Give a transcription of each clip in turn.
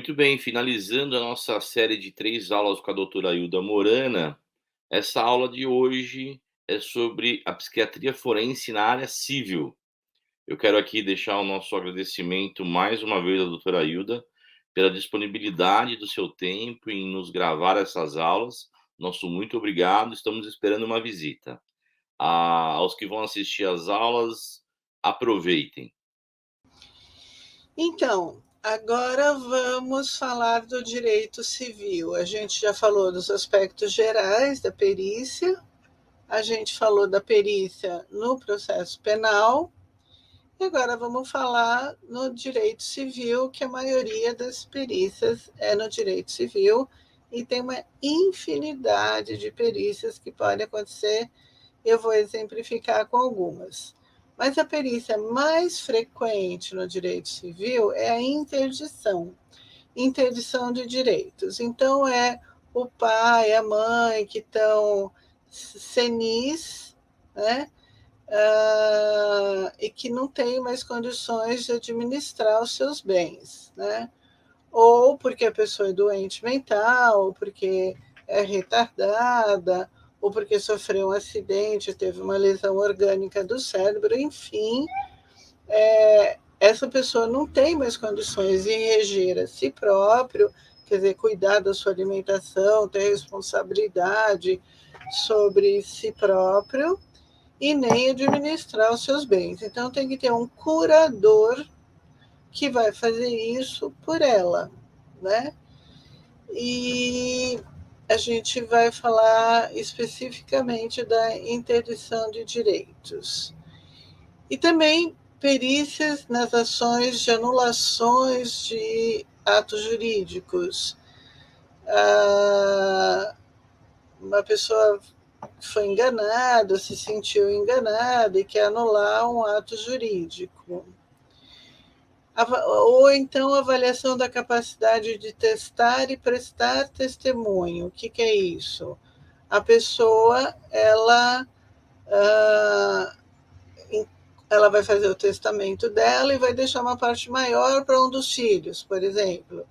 Muito bem, finalizando a nossa série de 3 aulas com a doutora Ilda Morana, essa aula de hoje é sobre a psiquiatria forense na área civil. Eu quero aqui deixar o nosso agradecimento mais uma vez à doutora Hilda, pela disponibilidade do seu tempo em nos gravar essas aulas. Nosso muito obrigado, estamos esperando uma visita. Aos que vão assistir às aulas, aproveitem. Então, agora vamos falar do direito civil. A gente já falou dos aspectos gerais da perícia, a gente falou da perícia no processo penal, e agora vamos falar no direito civil, que a maioria das perícias é no direito civil, e tem uma infinidade de perícias que podem acontecer. Eu vou exemplificar com algumas. Mas a perícia mais frequente no direito civil é a interdição de direitos. Então, é o pai, a mãe que estão senis, né? E que não tem mais condições de administrar os seus bens, né? Ou porque a pessoa é doente mental, ou porque é retardada, ou porque sofreu um acidente, teve uma lesão orgânica do cérebro, enfim, essa pessoa não tem mais condições de reger a si próprio, quer dizer, cuidar da sua alimentação, ter responsabilidade sobre si próprio e nem administrar os seus bens. Então, tem que ter um curador que vai fazer isso por ela, né? E a gente vai falar especificamente da interdição de direitos. E também perícias nas ações de anulações de atos jurídicos. Uma pessoa foi enganada, se sentiu enganada e quer anular um ato jurídico. Ou então avaliação da capacidade de testar e prestar testemunho. O que é isso? A pessoa, ela vai fazer o testamento dela e vai deixar uma parte maior para um dos filhos, por exemplo.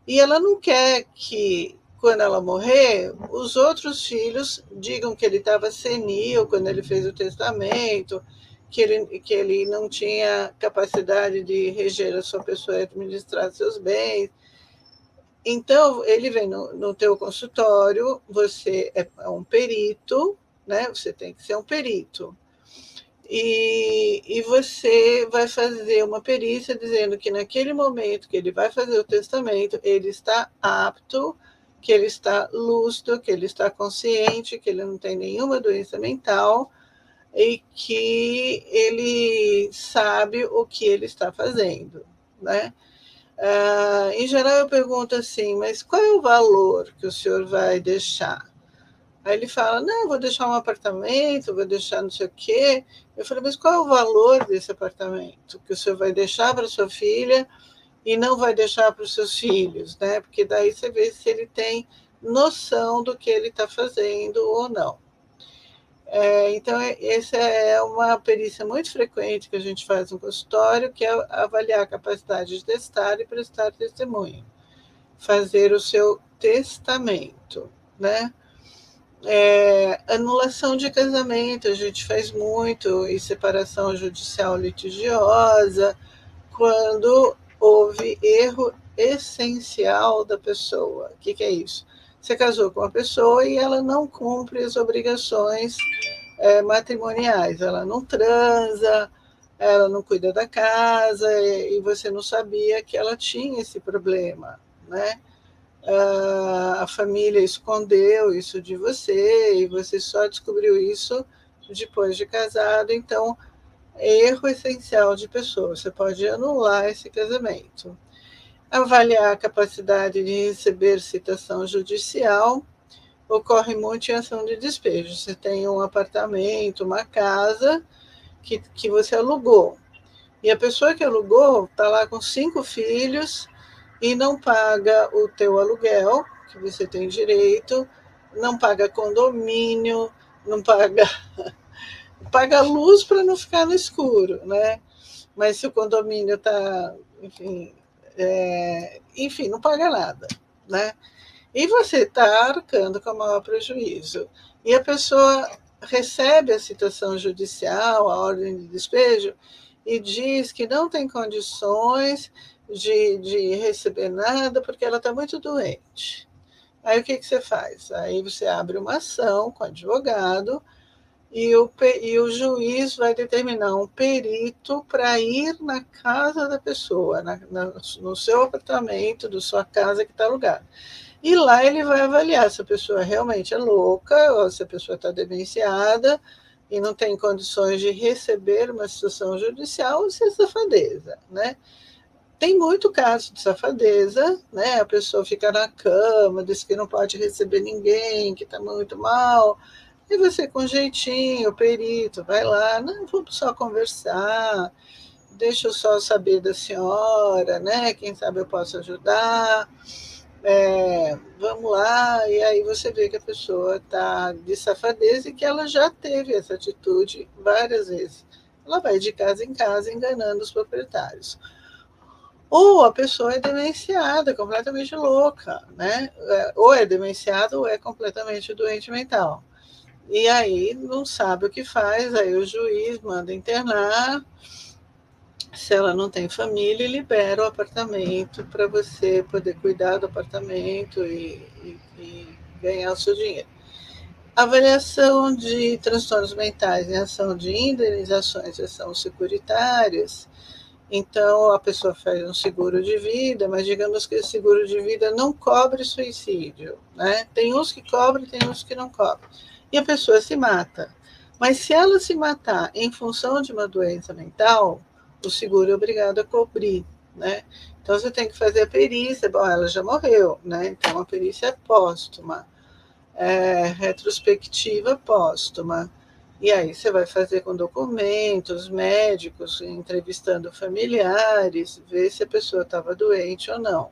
E ela não quer que, quando ela morrer, os outros filhos digam que ele estava senil quando ele fez o testamento, que ele não tinha capacidade de reger a sua pessoa e administrar seus bens. Então, ele vem no teu consultório, você é um perito, né? Você tem que ser um perito. E você vai fazer uma perícia dizendo que naquele momento que ele vai fazer o testamento, ele está apto, que ele está lúcido, que ele está consciente, que ele não tem nenhuma doença mental e que ele sabe o que ele está fazendo, né? Em geral, eu pergunto assim, mas qual é o valor que o senhor vai deixar? Aí ele fala, não, vou deixar um apartamento, vou deixar não sei o quê. Eu falei, mas qual é o valor desse apartamento que o senhor vai deixar para sua filha e não vai deixar para os seus filhos, né? Porque daí você vê se ele tem noção do que ele está fazendo ou não. Então, essa é uma perícia muito frequente que a gente faz no consultório, que é avaliar a capacidade de testar e prestar testemunho. Fazer o seu testamento, né? Anulação de casamento, a gente faz muito, e separação judicial litigiosa, quando houve erro essencial da pessoa. O que é isso? Você casou com uma pessoa e ela não cumpre as obrigações matrimoniais, ela não transa, ela não cuida da casa, e você não sabia que ela tinha esse problema, né? A família escondeu isso de você e você só descobriu isso depois de casado. Então, erro essencial de pessoa. Você pode anular esse casamento. Avaliar a capacidade de receber citação judicial. Ocorre muito em ação de despejo. Você tem um apartamento, uma casa que você alugou. E a pessoa que alugou está lá com 5 filhos e não paga o teu aluguel, que você tem direito, não paga condomínio, não paga luz para não ficar no escuro, né? Mas se o condomínio está, enfim, enfim, não paga nada, né? E você está arcando com o maior prejuízo. E a pessoa recebe a citação judicial, a ordem de despejo, e diz que não tem condições de receber nada porque ela está muito doente. Aí o que você faz? Aí você abre uma ação com o advogado e o juiz vai determinar um perito para ir na casa da pessoa, no seu apartamento, da sua casa que está alugada. E lá ele vai avaliar se a pessoa realmente é louca ou se a pessoa está demenciada e não tem condições de receber uma situação judicial ou se é safadeza, né? Tem muito caso de safadeza, né? A pessoa fica na cama, diz que não pode receber ninguém, que está muito mal. E você, com jeitinho, o perito, vai lá, não, vamos só conversar, deixa eu só saber da senhora, né? Quem sabe eu posso ajudar. Vamos lá, e aí você vê que a pessoa está de safadeza e que ela já teve essa atitude várias vezes. Ela vai de casa em casa enganando os proprietários. Ou a pessoa é demenciada, completamente louca, né? Ou é demenciada ou é completamente doente mental. E aí não sabe o que faz, aí o juiz manda internar. Se ela não tem família, libera o apartamento para você poder cuidar do apartamento e ganhar o seu dinheiro. Avaliação de transtornos mentais em ação de indenizações e ação securitárias. Então, a pessoa faz um seguro de vida, mas digamos que esse seguro de vida não cobre suicídio, né? Tem uns que cobrem, tem uns que não cobrem. E a pessoa se mata. Mas se ela se matar em função de uma doença mental, o seguro é obrigado a cobrir, né? Então, você tem que fazer a perícia. Bom, ela já morreu, né? Então, a perícia é póstuma, retrospectiva póstuma. E aí você vai fazer com documentos, médicos, entrevistando familiares, ver se a pessoa estava doente ou não.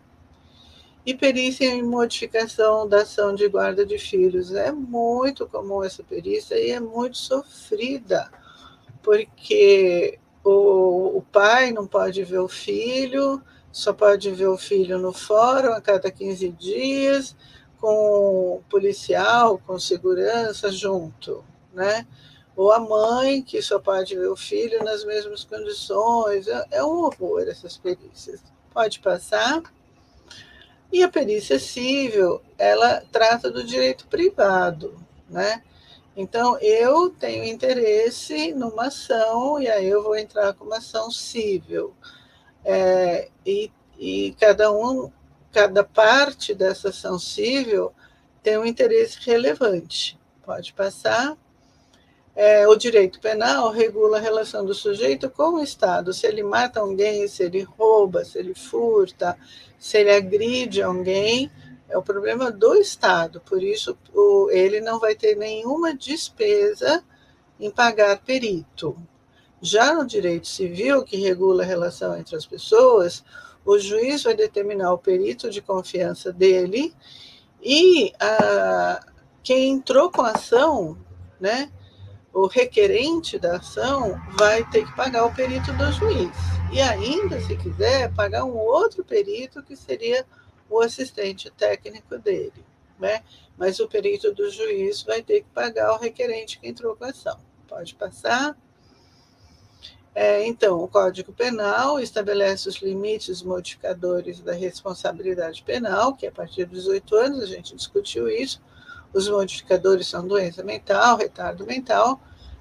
E perícia em modificação da ação de guarda de filhos. É muito comum essa perícia e é muito sofrida, porque o pai não pode ver o filho, só pode ver o filho no fórum a cada 15 dias, com policial, com segurança junto, né? Ou a mãe, que só pode ver o filho nas mesmas condições. É um horror essas perícias. Pode passar. E a perícia civil, ela trata do direito privado, né? Então, eu tenho interesse numa ação, e aí eu vou entrar com uma ação civil. E cada parte dessa ação civil tem um interesse relevante. Pode passar. O direito penal regula a relação do sujeito com o Estado. Se ele mata alguém, se ele rouba, se ele furta, se ele agride alguém, é o problema do Estado. Por isso, ele não vai ter nenhuma despesa em pagar perito. Já no direito civil, que regula a relação entre as pessoas, o juiz vai determinar o perito de confiança dele e quem entrou com a ação, né, o requerente da ação vai ter que pagar o perito do juiz. E ainda, se quiser, pagar um outro perito que seria o assistente técnico dele, né? Mas o perito do juiz vai ter que pagar o requerente que entrou com a ação. Pode passar. Então, o Código Penal estabelece os limites modificadores da responsabilidade penal, que é a partir dos 18 anos, a gente discutiu isso. Os modificadores são doença mental, retardo mental,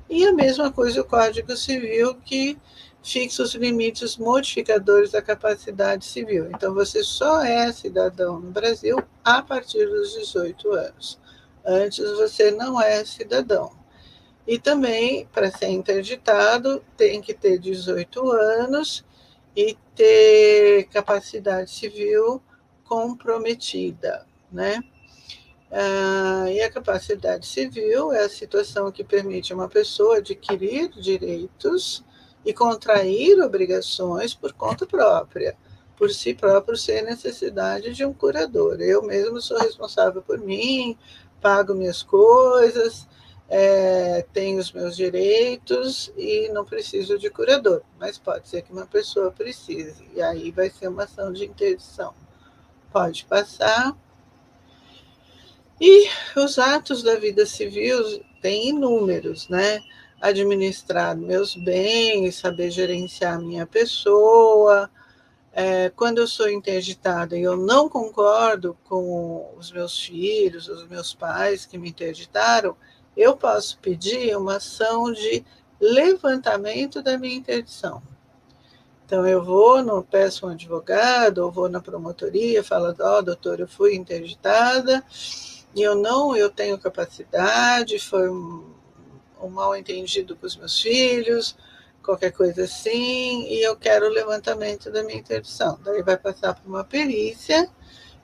e a mesma coisa o Código Civil, que fixa os limites modificadores da capacidade civil. Então, você só é cidadão no Brasil a partir dos 18 anos. Antes, você não é cidadão. E também, para ser interditado, tem que ter 18 anos e ter capacidade civil comprometida, né? E a capacidade civil é a situação que permite a uma pessoa adquirir direitos e contrair obrigações por conta própria, por si próprio, sem necessidade de um curador. Eu mesmo sou responsável por mim, pago minhas coisas, tenho os meus direitos e não preciso de curador, mas pode ser que uma pessoa precise, e aí vai ser uma ação de interdição. Pode passar. E os atos da vida civil têm inúmeros, né? Administrar meus bens, saber gerenciar minha pessoa. Quando eu sou interditada e eu não concordo com os meus filhos, os meus pais que me interditaram, eu posso pedir uma ação de levantamento da minha interdição. Então, peço um advogado, ou vou na promotoria, falo, doutor, eu fui interditada, e eu tenho capacidade, foi um mal entendido com os meus filhos, qualquer coisa assim, e eu quero o levantamento da minha interdição. Daí vai passar por uma perícia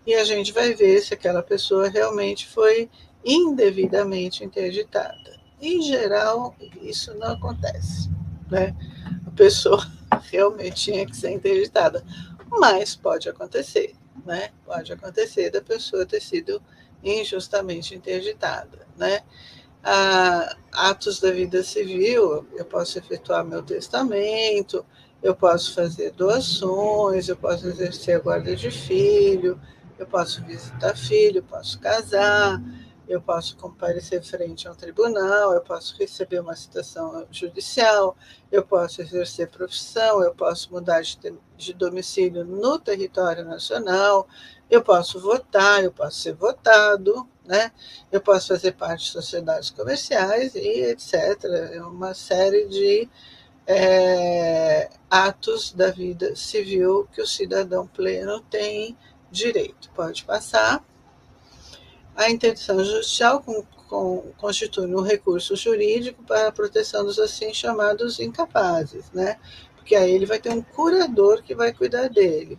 e a gente vai ver se aquela pessoa realmente foi indevidamente interditada. Em geral, isso não acontece, né? A pessoa realmente tinha que ser interditada, mas pode acontecer, né? Pode acontecer da pessoa ter sido injustamente interditada, né? Atos da vida civil, eu posso efetuar meu testamento, eu posso fazer doações, eu posso exercer a guarda de filho, eu posso visitar filho, eu posso casar, eu posso comparecer frente a um tribunal, eu posso receber uma citação judicial, eu posso exercer profissão, eu posso mudar de domicílio no território nacional, eu posso votar, eu posso ser votado, né? Eu posso fazer parte de sociedades comerciais e etc. É uma série de atos da vida civil que o cidadão pleno tem direito. Pode passar. A interdição judicial constitui um recurso jurídico para a proteção dos assim chamados incapazes, né? Porque aí ele vai ter um curador que vai cuidar dele.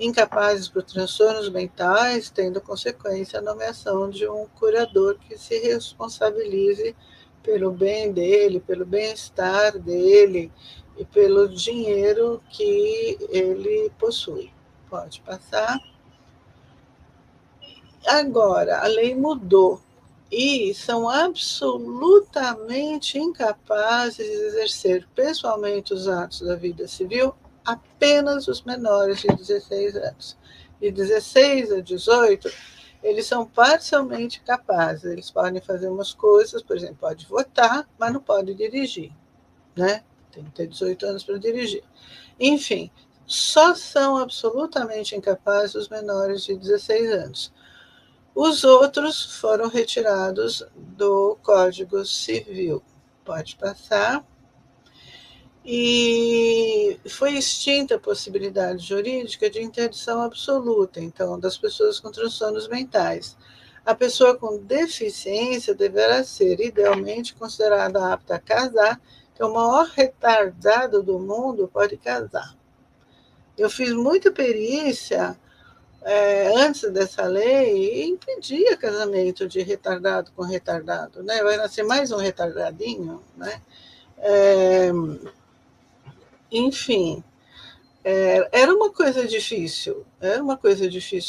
Incapazes por transtornos mentais, tendo consequência a nomeação de um curador que se responsabilize pelo bem dele, pelo bem-estar dele e pelo dinheiro que ele possui. Pode passar. Agora, a lei mudou e são absolutamente incapazes de exercer pessoalmente os atos da vida civil apenas os menores de 16 anos. De 16 a 18, eles são parcialmente capazes. Eles podem fazer umas coisas, por exemplo, pode votar, mas não pode dirigir, né? Tem que ter 18 anos para dirigir. Enfim, só são absolutamente incapazes os menores de 16 anos. Os outros foram retirados do Código Civil. Pode passar. E foi extinta a possibilidade jurídica de interdição absoluta, então, das pessoas com transtornos mentais. A pessoa com deficiência deverá ser, idealmente, considerada apta a casar, então o maior retardado do mundo pode casar. Eu fiz muita perícia antes dessa lei, impedia casamento de retardado com retardado, né? Vai nascer mais um retardadinho, né? Enfim, era uma coisa difícil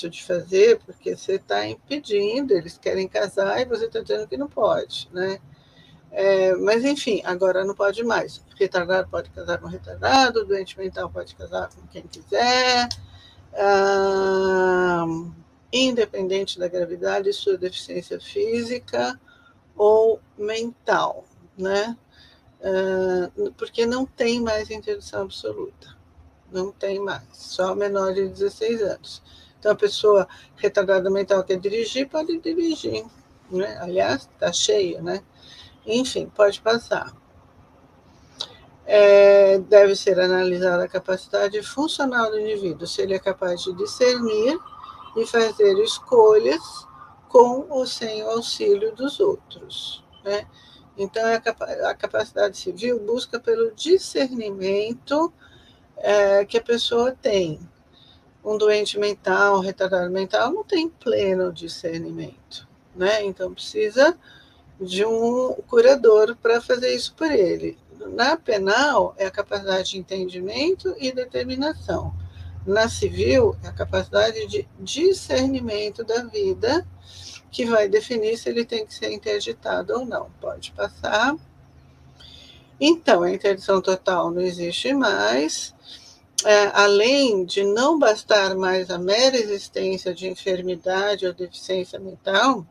de fazer, porque você está impedindo, eles querem casar e você está dizendo que não pode, né? Mas, enfim, agora não pode mais. Retardado pode casar com retardado, doente mental pode casar com quem quiser, independente da gravidade e sua deficiência física ou mental, né? Porque não tem mais interdição absoluta. Não tem mais, só menor de 16 anos. Então, a pessoa retardada mental quer dirigir, pode dirigir, né? Aliás, está cheio, né? Enfim, pode passar. Deve ser analisada a capacidade funcional do indivíduo, se ele é capaz de discernir e fazer escolhas com ou sem o auxílio dos outros, né? Então, a capacidade civil busca pelo discernimento que a pessoa tem. Um doente mental, um retardado mental, não tem pleno discernimento, né? Então, precisa de um curador para fazer isso por ele. Na penal, é a capacidade de entendimento e determinação. Na civil, é a capacidade de discernimento da vida que vai definir se ele tem que ser interditado ou não. Pode passar. Então, a interdição total não existe mais. Além de não bastar mais a mera existência de enfermidade ou deficiência mental,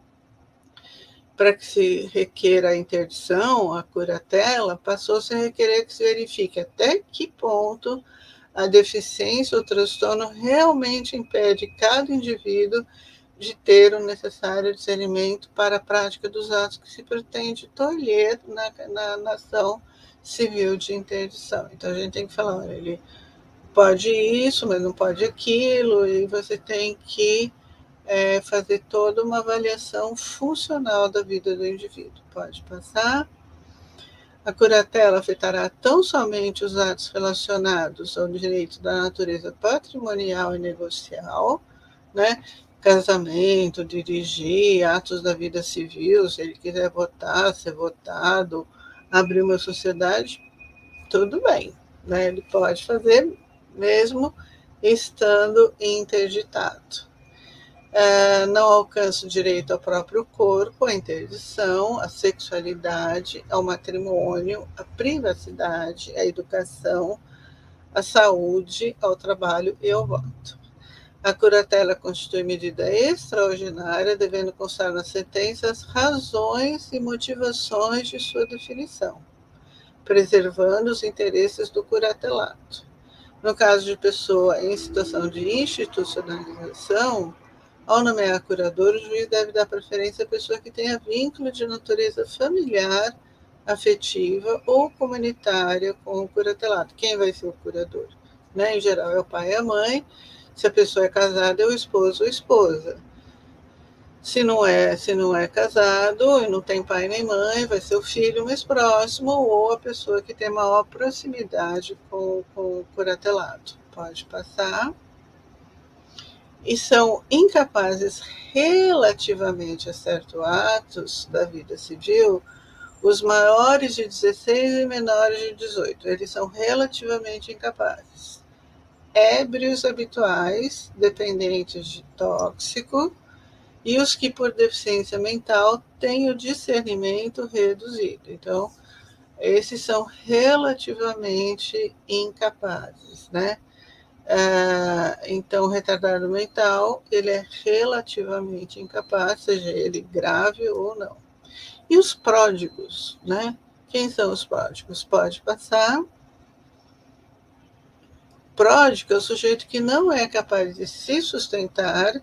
para que se requeira a interdição, a curatela, passou-se a requerer que se verifique até que ponto a deficiência ou transtorno realmente impede cada indivíduo de ter o necessário discernimento para a prática dos atos que se pretende tolher na ação civil de interdição. Então, a gente tem que falar, olha, ele pode isso, mas não pode aquilo, e você tem que fazer toda uma avaliação funcional da vida do indivíduo. Pode passar. A curatela afetará tão somente os atos relacionados ao direito da natureza patrimonial e negocial, né? Casamento, dirigir, atos da vida civil, se ele quiser votar, ser votado, abrir uma sociedade, tudo bem, né? Ele pode fazer mesmo estando interditado. Não alcança o direito ao próprio corpo, à interdição, à sexualidade, ao matrimônio, à privacidade, à educação, à saúde, ao trabalho e ao voto. A curatela constitui medida extraordinária, devendo constar na sentença as razões e motivações de sua definição, preservando os interesses do curatelado. No caso de pessoa em situação de institucionalização, ao nomear curador, o juiz deve dar preferência à pessoa que tenha vínculo de natureza familiar, afetiva ou comunitária com o curatelado. Quem vai ser o curador? Né? Em geral, é o pai e a mãe. Se a pessoa é casada, é o esposo ou a esposa. Se não é casado e não tem pai nem mãe, vai ser o filho mais próximo ou a pessoa que tem maior proximidade com o curatelado. Pode passar. E são incapazes relativamente a certos atos da vida civil os maiores de 16 e menores de 18. Eles são relativamente incapazes. Ébrios habituais, dependentes de tóxico, e os que por deficiência mental têm o discernimento reduzido. Então, esses são relativamente incapazes, né? Então, o retardado mental, ele é relativamente incapaz, seja ele grave ou não. E os pródigos, né? Quem são os pródigos? Pode passar. Pródigo é o sujeito que não é capaz de se sustentar,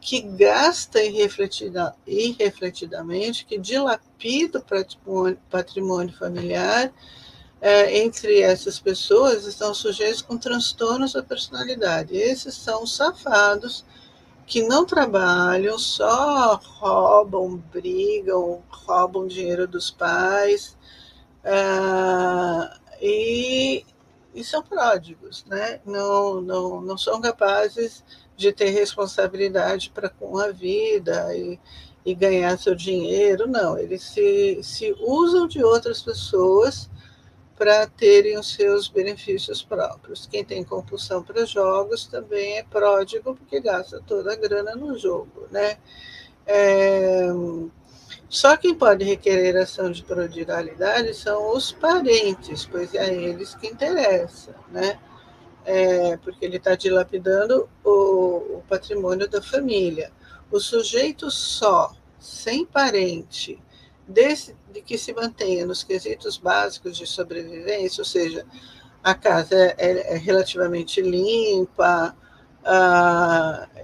que gasta irrefletidamente, que dilapida o patrimônio familiar. Entre essas pessoas estão sujeitos com transtornos da personalidade. Esses são os safados que não trabalham, só roubam, brigam, roubam dinheiro dos pais, e são pródigos, né? Não são capazes de ter responsabilidade para com a vida e ganhar seu dinheiro, não. Eles se usam de outras pessoas para terem os seus benefícios próprios. Quem tem compulsão para jogos também é pródigo, porque gasta toda a grana no jogo, né? Só quem pode requerer ação de prodigalidade são os parentes, pois é a eles que interessa, né? Porque ele está dilapidando o patrimônio da família. O sujeito só, sem parente, de que se mantenha nos quesitos básicos de sobrevivência, ou seja, a casa é relativamente limpa,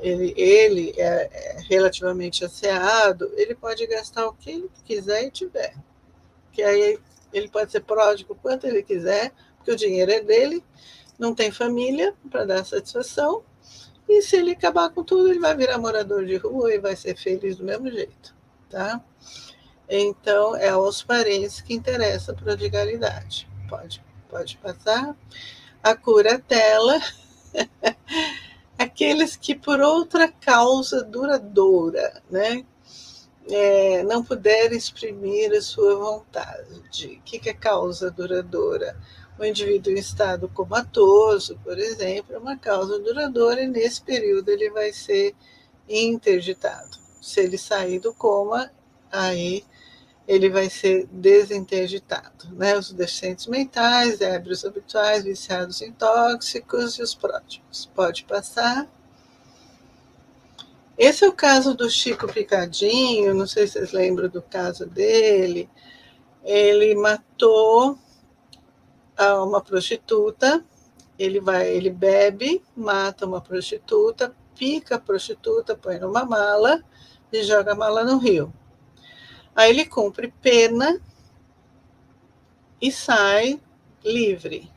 ele é relativamente asseado, ele pode gastar o que ele quiser e tiver. Que aí ele pode ser pródigo quanto ele quiser, porque o dinheiro é dele, não tem família para dar satisfação, e se ele acabar com tudo, ele vai virar morador de rua e vai ser feliz do mesmo jeito, tá? Então, é aos parentes que interessa a prodigalidade. Pode passar. A curatela, aqueles que por outra causa duradoura, né, não puderem exprimir a sua vontade. O que é causa duradoura? O indivíduo em estado comatoso, por exemplo, é uma causa duradoura e nesse período ele vai ser interditado. se ele sair do coma, aí ele vai ser desinterditado, né? Os deficientes mentais, ébrios habituais, viciados em tóxicos e os pródigos. Pode passar. Esse é o caso do Chico Picadinho, não sei se vocês lembram do caso dele. Ele matou uma prostituta, ele bebe, mata uma prostituta, pica a prostituta, põe numa mala e joga a mala no rio. Aí ele cumpre pena e sai livre.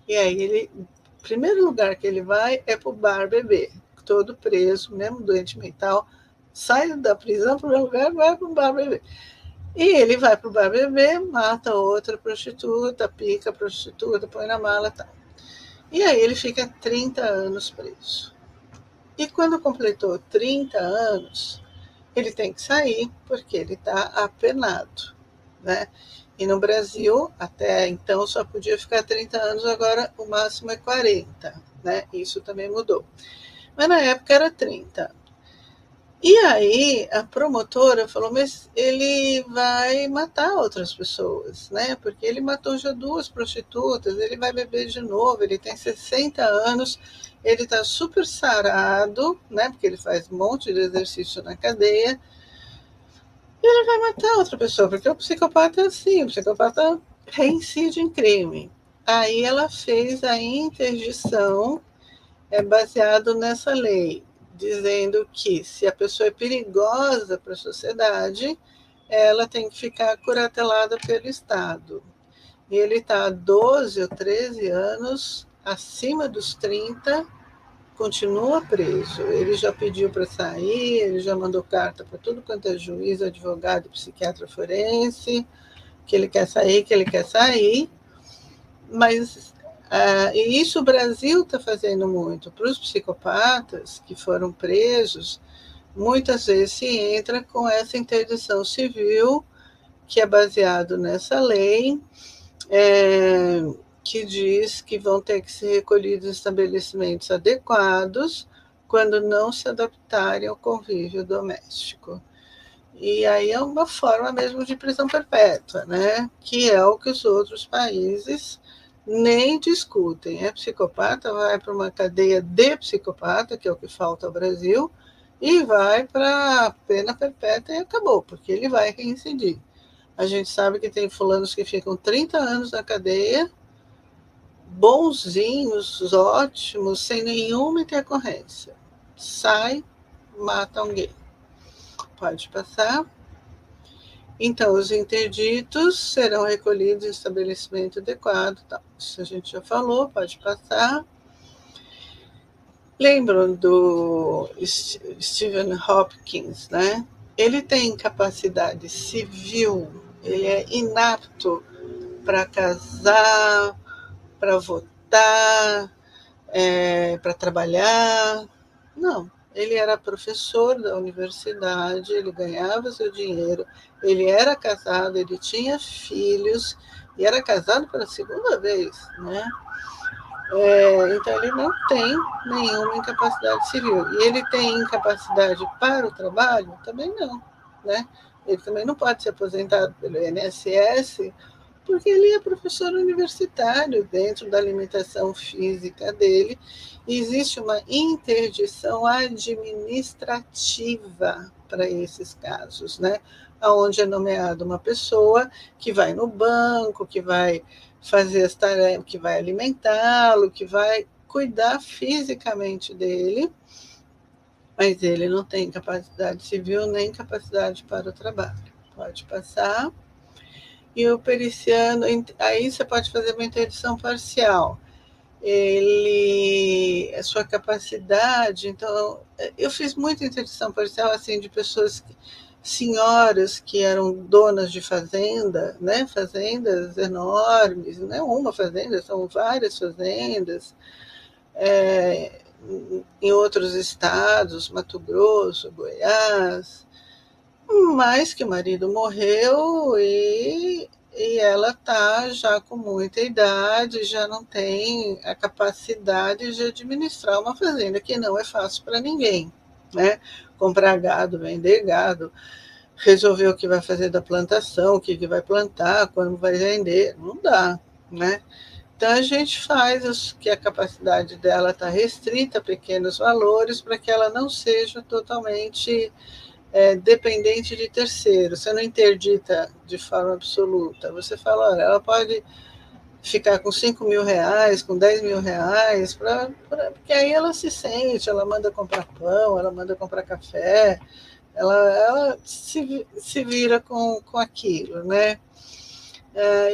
E aí o primeiro lugar que ele vai é para o bar beber. Todo preso, mesmo doente mental, sai da prisão, para o lugar, vai para o bar beber. E ele vai para o bar beber, mata outra prostituta, pica a prostituta, põe na mala e tal. E aí ele fica 30 anos preso. E quando completou 30 anos, ele tem que sair, porque ele está apenado, né? E no Brasil, até então, só podia ficar 30 anos, agora o máximo é 40, né? Isso também mudou. Mas na época era 30. E aí a promotora falou, mas ele vai matar outras pessoas, né? Porque ele matou já 2 prostitutas, ele vai beber de novo, ele tem 60 anos, ele está super sarado, né? Porque ele faz um monte de exercício na cadeia, e ele vai matar outra pessoa, porque o psicopata é assim, o psicopata reincide em crime. Aí ela fez a interdição baseado nessa lei, dizendo que se a pessoa é perigosa para a sociedade, ela tem que ficar curatelada pelo Estado. E ele está há 12 ou 13 anos, acima dos 30, continua preso. Ele já pediu para sair, ele já mandou carta para tudo quanto é juiz, advogado, psiquiatra forense, que ele quer sair, mas e isso o Brasil está fazendo muito. Para os psicopatas que foram presos, muitas vezes se entra com essa interdição civil, que é baseado nessa lei, que diz que vão ter que ser recolhidos em estabelecimentos adequados quando não se adaptarem ao convívio doméstico. E aí é uma forma mesmo de prisão perpétua, né? Que é o que os outros países nem discutem. É psicopata, vai para uma cadeia de psicopata, que é o que falta ao Brasil, e vai para pena perpétua e acabou, porque ele vai reincidir. A gente sabe que tem fulanos que ficam 30 anos na cadeia, bonzinhos, ótimos, sem nenhuma intercorrência. Sai, mata alguém. Pode passar. Então, os interditos serão recolhidos em estabelecimento adequado. Tá. Isso a gente já falou, pode passar. Lembram do Stephen Hopkins, né? Ele tem capacidade civil, ele é inapto para casar, para votar, para trabalhar. Não, ele era professor da universidade, ele ganhava seu dinheiro, ele era casado, ele tinha filhos e era casado pela segunda vez, né? Então ele não tem nenhuma incapacidade civil. E ele tem incapacidade para o trabalho? Também não, né? Ele também não pode ser aposentado pelo INSS, porque ele é professor universitário, dentro da limitação física dele. Existe uma interdição administrativa para esses casos, né? Onde é nomeada uma pessoa que vai no banco, que vai fazer as tarefas, que vai alimentá-lo, que vai cuidar fisicamente dele, mas ele não tem capacidade civil nem capacidade para o trabalho. Pode passar. E o periciano, aí você pode fazer uma interdição parcial. A sua capacidade, então, eu fiz muita interdição parcial, assim, de pessoas, senhoras que eram donas de fazenda, né, fazendas enormes, não é uma fazenda, são várias fazendas, em outros estados, Mato Grosso, Goiás, mas que o marido morreu e ela está já com muita idade, já não tem a capacidade de administrar uma fazenda, que não é fácil para ninguém, né? comprar gado, vender gado, resolver o que vai fazer da plantação, o que vai plantar, quando vai vender, não dá, né? Então a gente faz que a capacidade dela está restrita a pequenos valores para que ela não seja totalmente dependente de terceiros. Você não interdita de forma absoluta. Você fala, olha, ela pode ficar com 5 mil reais, com 10 mil reais, porque aí ela se sente, ela manda comprar pão, ela manda comprar café, ela se vira com aquilo, né?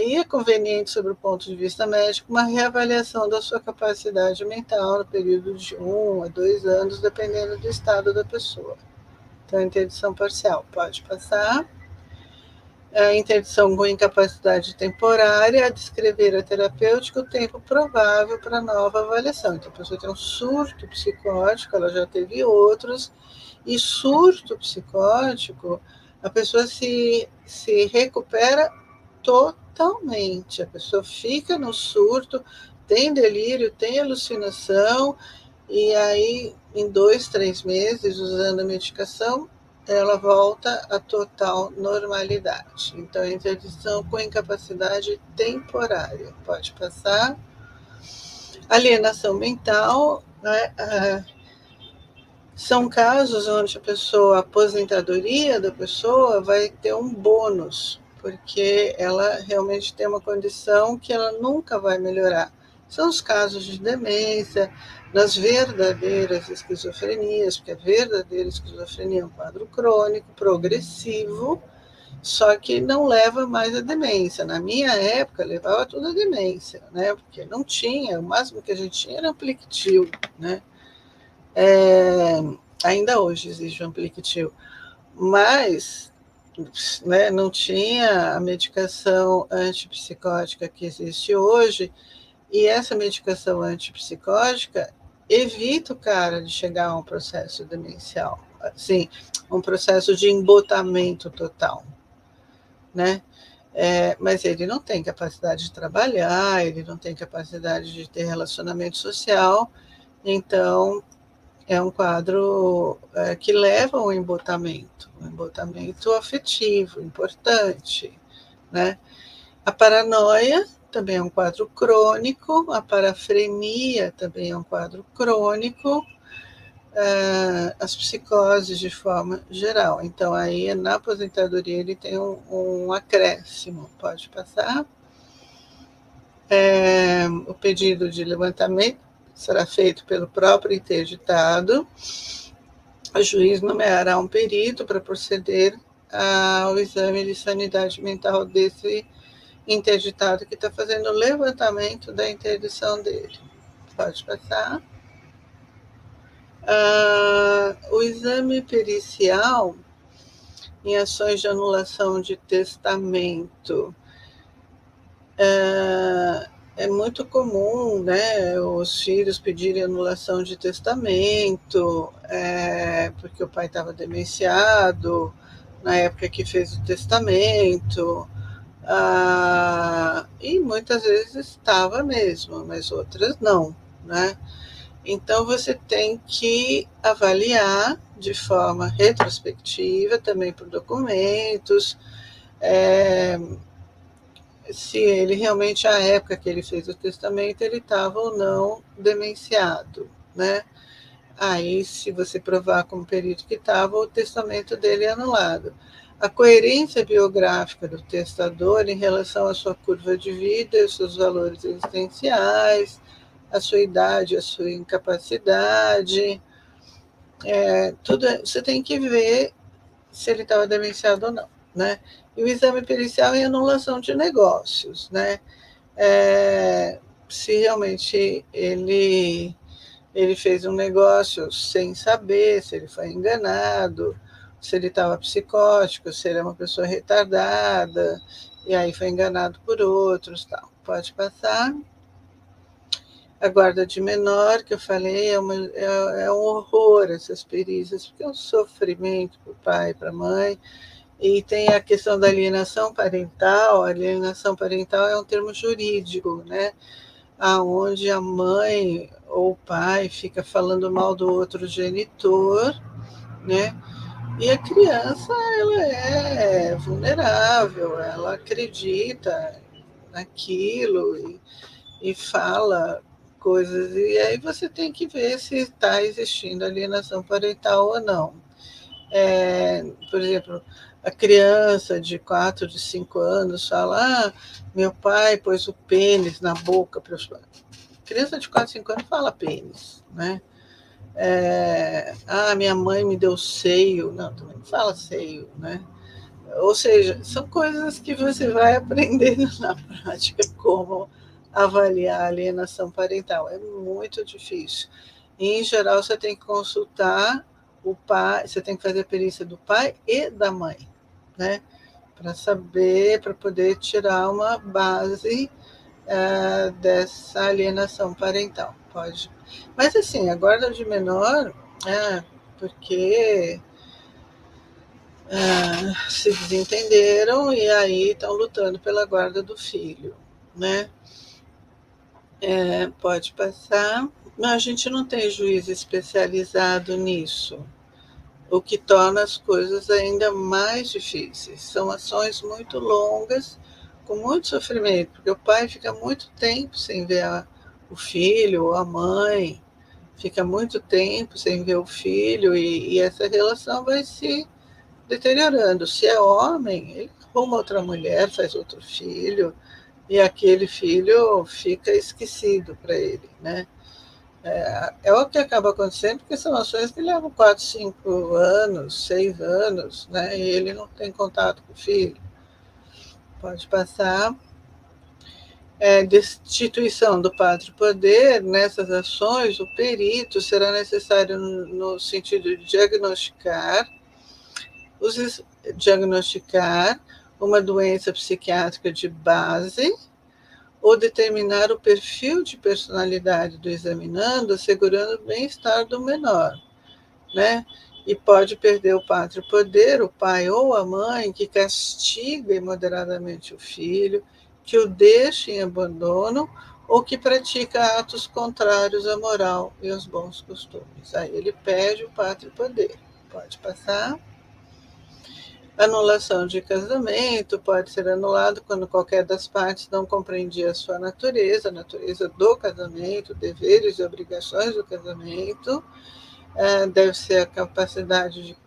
E é conveniente, sob o ponto de vista médico, uma reavaliação da sua capacidade mental no período de 1 a 2 anos, dependendo do estado da pessoa. Então, interdição parcial pode passar. A interdição com incapacidade temporária, a descrever a terapêutica o tempo provável para nova avaliação. Então, a pessoa tem um surto psicótico, ela já teve outros, e surto psicótico, a pessoa se recupera totalmente. A pessoa fica no surto, tem delírio, tem alucinação, e aí, em 2, 3 meses, usando a medicação, ela volta à total normalidade. Então, interdição com incapacidade temporária. Pode passar. Alienação mental, né? São casos onde a aposentadoria da pessoa vai ter um bônus, porque ela realmente tem uma condição que ela nunca vai melhorar. São os casos de demência, nas verdadeiras esquizofrenias, porque a verdadeira esquizofrenia é um quadro crônico, progressivo, só que não leva mais à demência. Na minha época, levava tudo à demência, né? Porque não tinha, o máximo que a gente tinha era Ampliqutil, né? Ainda hoje existe o Ampliqutil, mas, né, não tinha a medicação antipsicótica que existe hoje, e essa medicação antipsicótica evita o cara de chegar a um processo demencial, assim, um processo de embotamento total, né? Mas ele não tem capacidade de trabalhar, ele não tem capacidade de ter relacionamento social, então é um quadro que leva ao embotamento, um embotamento afetivo importante, né? A paranoia também é um quadro crônico, a parafrenia também é um quadro crônico, as psicoses de forma geral. Então, aí na aposentadoria ele tem um acréscimo. Pode passar. O pedido de levantamento será feito pelo próprio interditado. O juiz nomeará um perito para proceder ao exame de sanidade mental desse interditado que está fazendo o levantamento da interdição dele. Pode passar. O exame pericial em ações de anulação de testamento. É muito comum, né, os filhos pedirem anulação de testamento, porque o pai estava demenciado na época que fez o testamento, e muitas vezes estava mesmo, mas outras não, né? Então você tem que avaliar de forma retrospectiva, também por documentos, se ele realmente, à época que ele fez o testamento, ele estava ou não demenciado, né? Aí, se você provar como perito que estava, o testamento dele é anulado. A coerência biográfica do testador em relação à sua curva de vida, os seus valores existenciais, a sua idade, a sua incapacidade, tudo, você tem que ver se ele estava demenciado ou não, né? E o exame pericial em anulação de negócios, né? Se realmente ele fez um negócio sem saber, se ele foi enganado, se ele estava psicótico, se ele é uma pessoa retardada, e aí foi enganado por outros, tal. Pode passar. A guarda de menor, que eu falei, é um horror essas perícias, porque é um sofrimento para o pai e para a mãe. E tem a questão da alienação parental. A alienação parental é um termo jurídico, né? Onde a mãe ou o pai fica falando mal do outro genitor, né? E a criança, ela é vulnerável, ela acredita naquilo e fala coisas, e aí você tem que ver se está existindo alienação parental ou não. Por exemplo, a criança de 4, de 5 anos fala: meu pai pôs o pênis na boca para os pais. Criança de 4, 5 anos fala pênis, né? Minha mãe me deu seio. Não, também não fala seio, né? Ou seja, são coisas que você vai aprendendo na prática como avaliar a alienação parental. É muito difícil. E, em geral, você tem que consultar o pai, você tem que fazer a perícia do pai e da mãe, né? Para saber, para poder tirar uma base dessa alienação parental. Pode. Mas, assim, a guarda de menor, porque se desentenderam e aí estão lutando pela guarda do filho, né? Pode passar. Mas a gente não tem juiz especializado nisso, o que torna as coisas ainda mais difíceis. São ações muito longas, com muito sofrimento, porque o pai fica muito tempo sem ver o filho ou a mãe, fica muito tempo sem ver o filho e essa relação vai se deteriorando. Se é homem, ele arruma outra mulher, faz outro filho, e aquele filho fica esquecido para ele, né? É o que acaba acontecendo, porque são ações que levam 4, 5 anos, 6 anos, né? E ele não tem contato com o filho. Pode passar. Destituição do pátrio poder, nessas ações, o perito será necessário no sentido de diagnosticar uma doença psiquiátrica de base ou determinar o perfil de personalidade do examinando, assegurando o bem-estar do menor, né? E pode perder o pátrio poder, o pai ou a mãe, que castiga imoderadamente o filho, que o deixa em abandono ou que pratica atos contrários à moral e aos bons costumes. Aí ele perde o pátrio poder. Pode passar. Anulação de casamento pode ser anulado quando qualquer das partes não compreendia a sua natureza, a natureza do casamento, deveres e obrigações do casamento. Deve ser a capacidade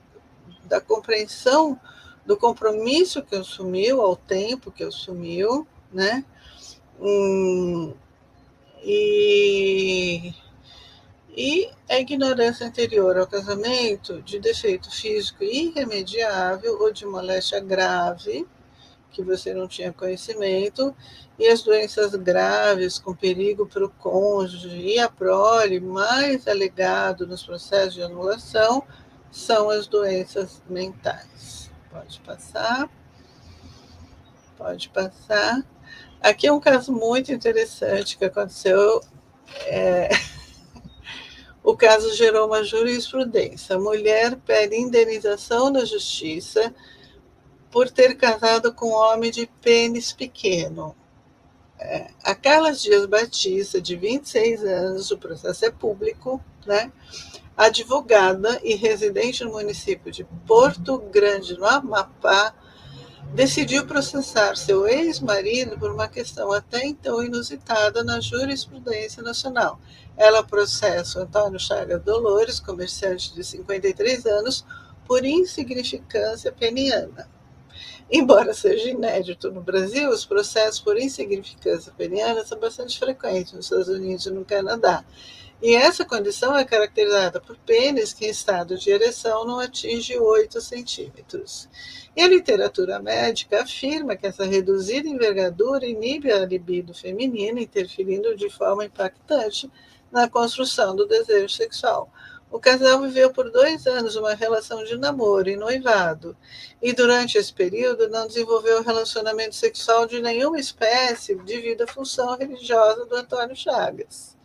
da compreensão do compromisso que assumiu, ao tempo que assumiu, né? E a ignorância anterior ao casamento de defeito físico irremediável ou de moléstia grave, que você não tinha conhecimento, e as doenças graves com perigo para o cônjuge e a prole, mais alegado nos processos de anulação, são as doenças mentais. Pode passar. Pode passar. Aqui é um caso muito interessante que aconteceu. O caso gerou uma jurisprudência. A mulher pede indenização na justiça por ter casado com um homem de pênis pequeno. A Carla Dias Batista, de 26 anos, o processo é público, né? Advogada e residente no município de Porto Grande, no Amapá, decidiu processar seu ex-marido por uma questão até então inusitada na jurisprudência nacional. Ela processa o Antônio Chagas Dolores, comerciante de 53 anos, por insignificância peniana. Embora seja inédito no Brasil, os processos por insignificância peniana são bastante frequentes nos Estados Unidos e no Canadá. E essa condição é caracterizada por pênis que, em estado de ereção, não atinge 8 centímetros. E a literatura médica afirma que essa reduzida envergadura inibe a libido feminina, interferindo de forma impactante na construção do desejo sexual. O casal viveu por 2 anos uma relação de namoro e noivado, e durante esse período não desenvolveu relacionamento sexual de nenhuma espécie devido à função religiosa do Antônio Chagas,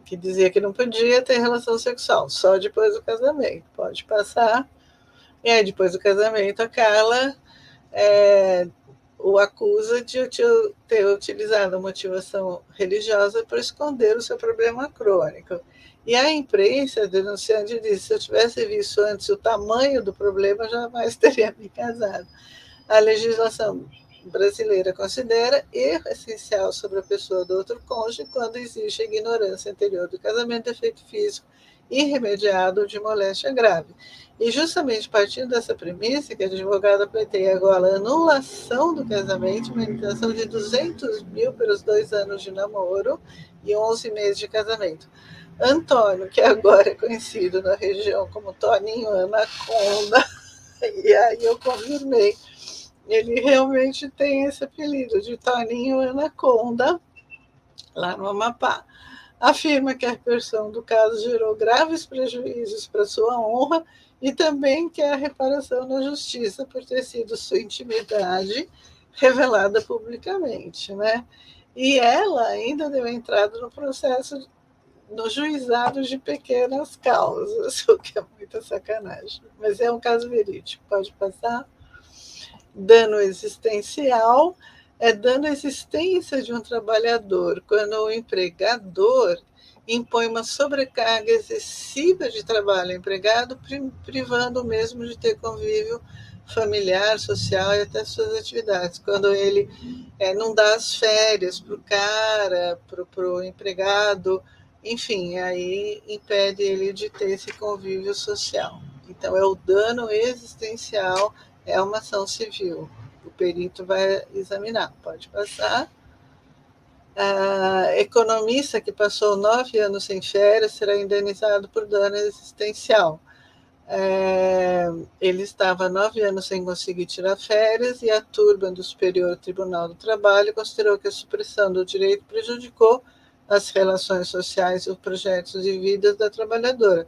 que dizia que não podia ter relação sexual, só depois do casamento. Pode passar. E aí, depois do casamento, a Carla o acusa de ter utilizado a motivação religiosa para esconder o seu problema crônico. E a imprensa, denunciante, disse: se eu tivesse visto antes o tamanho do problema, jamais teria me casado. A legislação brasileira considera erro essencial sobre a pessoa do outro cônjuge quando existe a ignorância anterior do casamento, defeito físico irremediado de moléstia grave. E justamente partindo dessa premissa que a advogada pleiteia agora a anulação do casamento, uma indenização de 200 mil pelos 2 anos de namoro e 11 meses de casamento. Antônio, que agora é conhecido na região como Toninho Anaconda, e aí eu confirmei, ele realmente tem esse apelido de Toninho Anaconda, lá no Amapá. Afirma que a repercussão do caso gerou graves prejuízos para sua honra e também quer a reparação na justiça por ter sido sua intimidade revelada publicamente, né? E ela ainda deu entrada no processo no juizado de pequenas causas, o que é muita sacanagem. Mas é um caso verídico, pode passar. Dano existencial é dano à existência de um trabalhador, quando o empregador impõe uma sobrecarga excessiva de trabalho ao empregado, privando o mesmo de ter convívio familiar, social e até suas atividades. Quando ele não dá as férias para o cara, para o empregado, enfim, aí impede ele de ter esse convívio social. Então, é o dano existencial, é uma ação civil. O perito vai examinar. Pode passar. A economista que passou 9 anos sem férias será indenizado por dano existencial. Ele estava 9 anos sem conseguir tirar férias e a turma do Superior Tribunal do Trabalho considerou que a supressão do direito prejudicou as relações sociais e os projetos de vida da trabalhadora,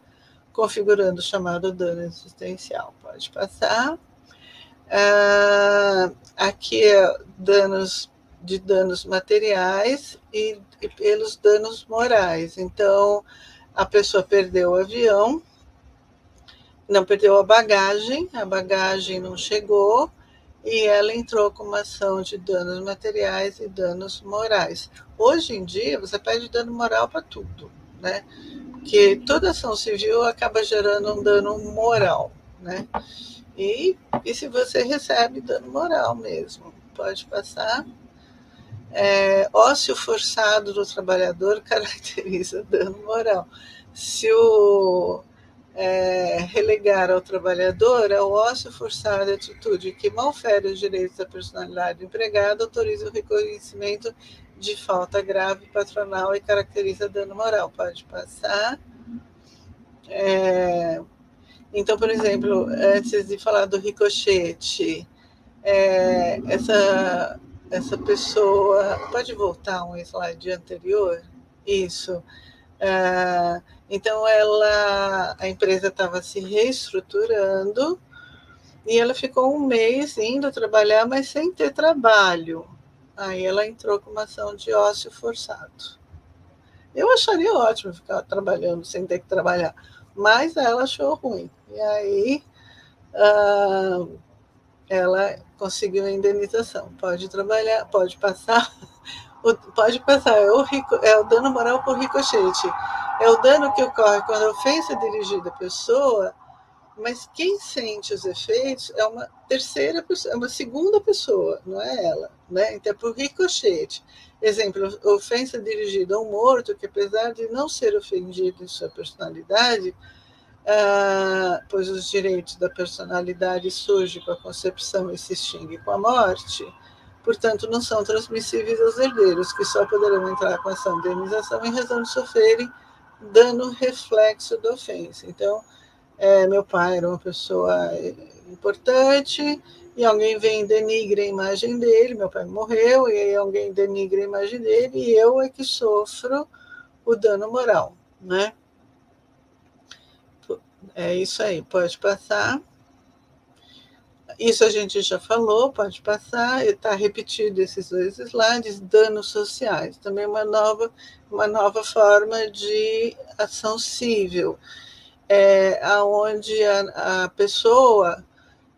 configurando o chamado dano existencial. Pode passar. Aqui é danos materiais e pelos danos morais. Então, a pessoa perdeu o avião, não perdeu a bagagem não chegou, e ela entrou com uma ação de danos materiais e danos morais. Hoje em dia, você pede dano moral para tudo, né? Porque toda ação civil acaba gerando um dano moral, né? E se você recebe dano moral mesmo, pode passar. Ócio forçado do trabalhador caracteriza dano moral. Se o relegar ao trabalhador, o ócio forçado é atitude que malfere os direitos da personalidade do empregado, autoriza o reconhecimento de falta grave patronal e caracteriza dano moral. Pode passar. Então, por exemplo, antes de falar do ricochete, essa pessoa... Pode voltar um slide anterior? Isso. Então, a empresa estava se reestruturando e ela ficou 1 mês indo trabalhar, mas sem ter trabalho. Aí ela entrou com uma ação de ócio forçado. Eu acharia ótimo ficar trabalhando sem ter que trabalhar, mas ela achou ruim. E aí ela conseguiu a indenização. Pode trabalhar, pode passar. Pode passar, é o dano moral por ricochete. É o dano que ocorre quando a ofensa é dirigida à pessoa, mas quem sente os efeitos é uma terceira pessoa, é uma segunda pessoa, não é ela, né? Então é por ricochete. Exemplo, ofensa dirigida a um morto, que apesar de não ser ofendido em sua personalidade, pois os direitos da personalidade surgem com a concepção e se extinguem com a morte, portanto, não são transmissíveis aos herdeiros, que só poderão entrar com ação de indenização em razão de sofrerem dano reflexo da ofensa. Então, meu pai era uma pessoa importante e alguém vem e denigra a imagem dele, meu pai morreu, e aí alguém denigra a imagem dele e eu é que sofro o dano moral, né? É isso aí, pode passar. Isso a gente já falou, pode passar, está repetido esses 2 slides. Danos sociais, também uma nova forma de ação civil, onde a pessoa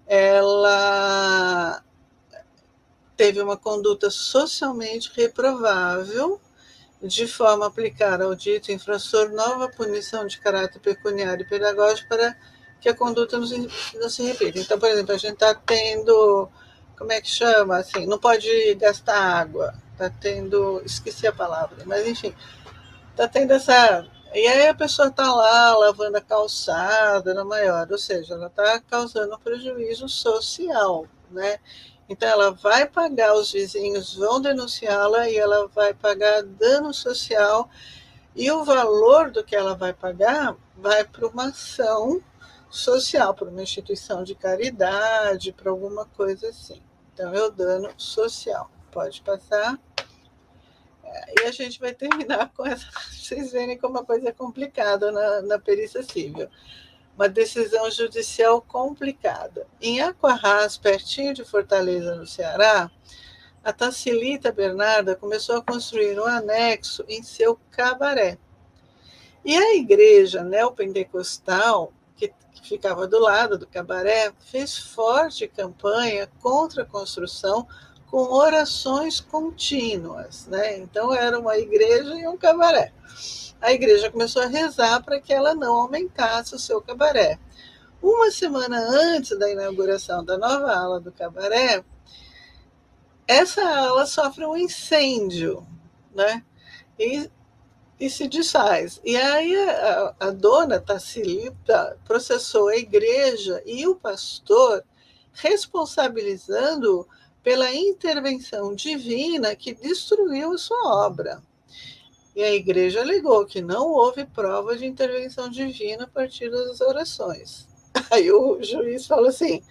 ela teve uma conduta socialmente reprovável de forma a aplicar ao dito infrator nova punição de caráter pecuniário e pedagógico para que a conduta não se repita. Então, por exemplo, a gente está tendo, como é que chama? Assim, não pode gastar água, está tendo, esqueci a palavra, mas enfim, está tendo essa. E aí a pessoa está lá lavando a calçada na maior, ou seja, ela está causando um prejuízo social, né? Então ela vai pagar, os vizinhos vão denunciá-la e ela vai pagar dano social, e o valor do que ela vai pagar vai para uma ação social, para uma instituição de caridade, para alguma coisa assim. Então é o dano social. Pode passar. E a gente vai terminar com essa. Vocês verem como a coisa é complicada na perícia civil. Uma decisão judicial complicada. Em Aquarrás, pertinho de Fortaleza, no Ceará, a Tacilita Bernarda começou a construir um anexo em seu cabaré. E a igreja neopentecostal, que ficava do lado do cabaré, fez forte campanha contra a construção, com orações contínuas, né? Então era uma igreja e um cabaré. A igreja começou a rezar para que ela não aumentasse o seu cabaré. Uma semana antes da inauguração da nova ala do cabaré, essa ala sofre um incêndio, né? E se desfaz. E aí a dona Tacilita processou a igreja e o pastor, responsabilizando pela intervenção divina que destruiu a sua obra. E a igreja alegou que não houve prova de intervenção divina a partir das orações. Aí o juiz falou assim: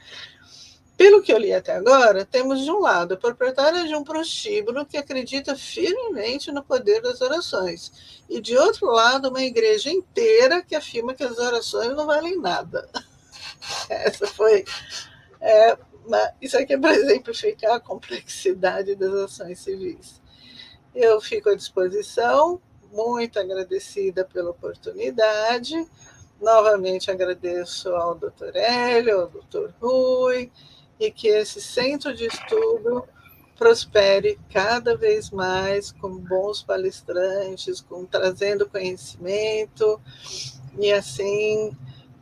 pelo que eu li até agora, temos de um lado a proprietária de um prostíbulo que acredita firmemente no poder das orações, e de outro lado uma igreja inteira que afirma que as orações não valem nada. Essa foi... isso aqui é para exemplificar a complexidade das ações civis. Eu fico à disposição, muito agradecida pela oportunidade. Novamente agradeço ao Dr. Hélio, ao Dr. Rui, e que esse centro de estudo prospere cada vez mais, com bons palestrantes, trazendo conhecimento, e assim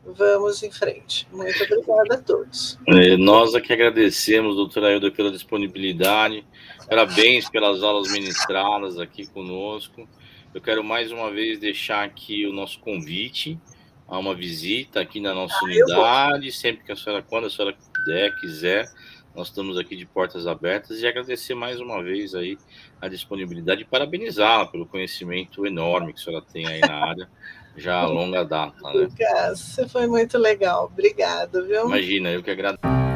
vamos em frente. Muito obrigada a todos. Nós aqui agradecemos, doutora Ailda, pela disponibilidade, parabéns pelas aulas ministradas aqui conosco. Eu quero mais uma vez deixar aqui o nosso convite a uma visita aqui na nossa unidade, sempre que quando a senhora puder, quiser, nós estamos aqui de portas abertas, e agradecer mais uma vez aí a disponibilidade e parabenizá-la pelo conhecimento enorme que a senhora tem aí na área, já a longa data, né? Lucas, você foi muito legal, obrigado, viu? Imagina, eu que agradeço.